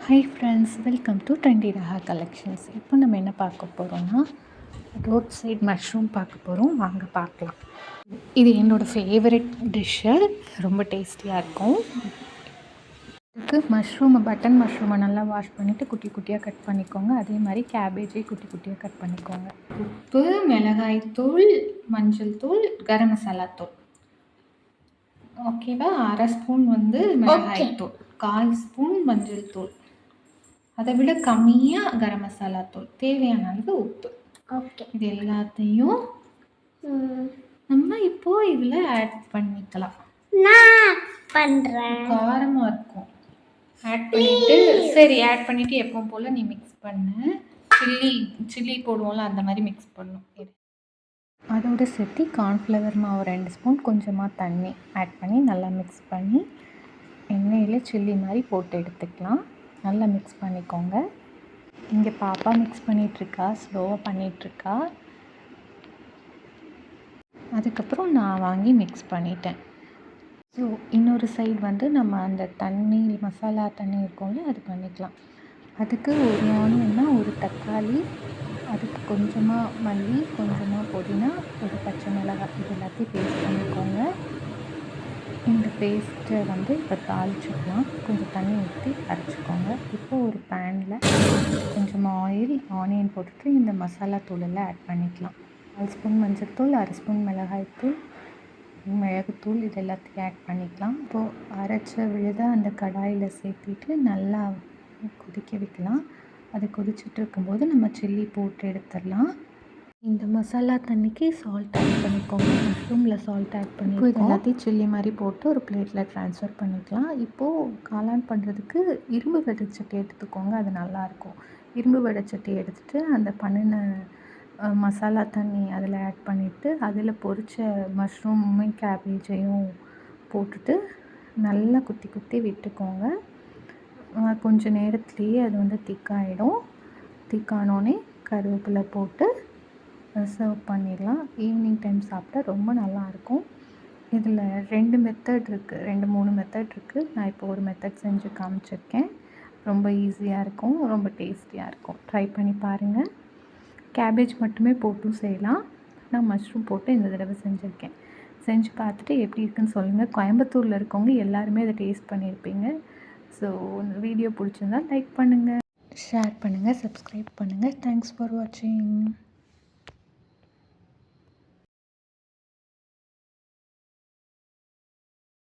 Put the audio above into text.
High friends, welcome to trendy Raha collections. இப்போ நம்ம என்ன பார்க்க போகிறோம்னா ரோட் சைட் மஷ்ரூம் பார்க்க போகிறோம். வாங்க பார்க்கலாம். இது என்னோடய ஃபேவரட் டிஷ்ஷு, ரொம்ப டேஸ்டியாக இருக்கும். இதுக்கு பட்டன் மஷ்ரூமை நல்லா வாஷ் பண்ணிவிட்டு குட்டி குட்டியாக கட் பண்ணிக்கோங்க. அதே மாதிரி கேபேஜை குட்டி குட்டியாக கட் பண்ணிக்கோங்க. உப்பு, மிளகாய் தூள், மஞ்சள் தூள், கரம் மசாலா தூள், ஓகேவா? 1/2 ஸ்பூன் மிளகாய் தூள், 1/4 ஸ்பூன் மஞ்சள் தூள், அதை விட கம்மியாக கரம் மசாலா தூள், தேவையான அளவு உப்பு. ஓகே, இது எல்லாத்தையும் நம்ம இப்போது இதில் ஆட் பண்ணிக்கலாம். நான் பண்ணுறேன், காரமாக இருக்கும். ஆட் பண்ணிவிட்டு எப்பவும் போல் நீ மிக்ஸ் பண்ணு. சில்லி போடுவோம்ல, அந்த மாதிரி மிக்ஸ் பண்ணும். அதோடு சேர்த்து கார்ன்ஃப்ளவர் மாவு 2 ஸ்பூன், கொஞ்சமாக தண்ணி ஆட் பண்ணி நல்லா மிக்ஸ் பண்ணி எண்ணெயில் சில்லி மாதிரி போட்டு எடுத்துக்கலாம். நல்லா மிக்ஸ் பண்ணிக்கோங்க. இங்கே பாப்பா மிக்ஸ் பண்ணிகிட்ருக்கா, ஸ்லோவாக பண்ணிகிட்ருக்கா. அதுக்கப்புறம் நான் வாங்கி மிக்ஸ் பண்ணிட்டேன். ஸோ இன்னொரு சைடு நம்ம அந்த மசாலா தண்ணி இருக்கும்ல, அது பண்ணிக்கலாம். அதுக்கு ஒரு ஆனியன்னா, ஒரு தக்காளி, அதுக்கு கொஞ்சமாக மல்லி, கொஞ்சமாக புதினா, ஒரு பச்சை மிளகாய், இது எல்லாத்தையும் பேஸ்ட் பண்ணிக்கோங்க. இந்த பேஸ்ட்டை இப்போ தாளிச்சிக்கலாம். கொஞ்சம் தண்ணி ஊற்றி அரைச்சிக்கோங்க. இப்போது ஒரு பேனில் கொஞ்சமாக ஆனியன் போட்டுட்டு இந்த மசாலா தூளெல்லாம் ஆட் பண்ணிக்கலாம். 1 ஸ்பூன் மஞ்சள் தூள், 1/2 ஸ்பூன் மிளகாய்த்தூள், மிளகுத்தூள், இது எல்லாத்தையும் ஆட் பண்ணிக்கலாம். இப்போது அரைச்ச விழுதை அந்த கடாயில் சேர்த்திட்டு நல்லா கொதிக்க வைக்கலாம். அது கொதிச்சுட்டு இருக்கும்போது நம்ம சில்லி போட்டு எடுத்துடலாம். இந்த மசாலா தண்ணிக்கு சால்ட் ஆட் பண்ணிக்கோங்க. மஷ்ரூமில் சால்ட் ஆட் பண்ணி எல்லாத்தையும் சில்லி மாதிரி போட்டு ஒரு பிளேட்டில் ட்ரான்ஸ்ஃபர் பண்ணிக்கலாம். இப்போது காளான் பண்ணுறதுக்கு இரும்பு வடைச்சட்டி எடுத்துக்கோங்க, அது நல்லாயிருக்கும். இரும்பு வடைச்சட்டி எடுத்துகிட்டு அந்த பண்ணின மசாலா தண்ணி அதில் ஆட் பண்ணிவிட்டு அதில் பொரித்த மஷ்ரூமையும் கேபேஜையும் போட்டுட்டு நல்லா குத்தி குத்தி விட்டுக்கோங்க. கொஞ்சம் நேரத்துலேயே அது திக்காயிடும். திக்கானோடனே கருவேப்பிலை போட்டு சர்வ் பண்ணிடலாம். ஈவினிங் டைம் சாப்பிட்டா ரொம்ப நல்லாயிருக்கும். இதில் 2 மெத்தட் இருக்குது, 2-3 மெத்தட் இருக்குது. நான் இப்போ ஒரு மெத்தட் செஞ்சு காமிச்சிருக்கேன். ரொம்ப ஈஸியாக இருக்கும், ரொம்ப டேஸ்டியாக இருக்கும். ட்ரை பண்ணி பாருங்கள். கேபேஜ் மட்டுமே போட்டும் செய்யலாம். நான் மஷ்ரூம் போட்டு இந்த தடவை செஞ்சுருக்கேன். செஞ்சு பார்த்துட்டு எப்படி இருக்குன்னு சொல்லுங்கள். கோயம்புத்தூரில் இருக்கவங்க எல்லாருமே அதை டேஸ்ட் பண்ணியிருப்பீங்க. ஸோ இந்த வீடியோ பிடிச்சிருந்தா லைக் பண்ணுங்கள், ஷேர் பண்ணுங்கள், சப்ஸ்கிரைப் பண்ணுங்கள். தேங்க்ஸ் ஃபார் வாட்சிங்.